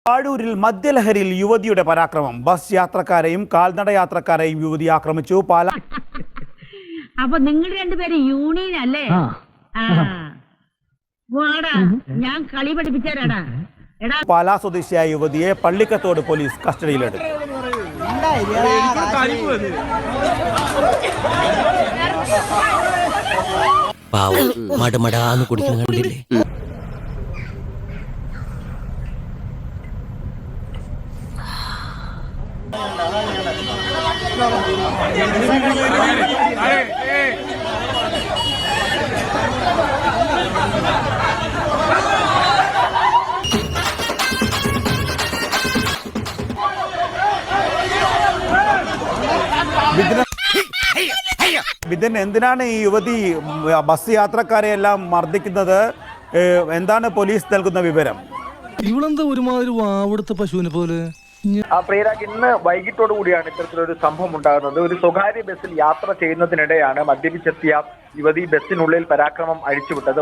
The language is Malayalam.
പാഴൂരിൽ മദ്യലഹരിയിൽ യുവതിയുടെ പരാക്രമം. ബസ് യാത്രക്കാരെയും കാൽനട യാത്രക്കാരെയും യുവതി ആക്രമിച്ചു. അപ്പൊ നിങ്ങൾ രണ്ടുപേരും യൂണിയൻ അല്ലേ? ഞാൻ കളി പഠിപ്പിച്ചാരാടാ. പാലാ സ്വദേശിയായ യുവതിയെ പള്ളിക്കത്തോട് പോലീസ് കസ്റ്റഡിയിലെടുത്തു. മടമടാന്ന് കുടിക്കുന്ന കണ്ടില്ലേ? ബിദിൻ, എന്തിനാണ് ഈ യുവതി ബസ് യാത്രക്കാരെ എല്ലാം മർദ്ദിക്കുന്നത്? എന്താണ് പോലീസ് നൽകുന്ന വിവരം? ഇവളെന്താ ഒരുമാതിരി വാവെടുത്ത പശുവിനെ പോലെ. പ്രിയരാജ്, ഇന്ന് വൈകിട്ടോടു കൂടിയാണ് ഇത്തരത്തിലൊരു സംഭവം ഉണ്ടാകുന്നത്. ഒരു സ്വകാര്യ ബസ്സിൽ യാത്ര ചെയ്യുന്നതിനിടെയാണ് മദ്യപിച്ചെത്തിയ യുവതി ബസ്സിനുള്ളിൽ പരാക്രമം അഴിച്ചുവിട്ടത്.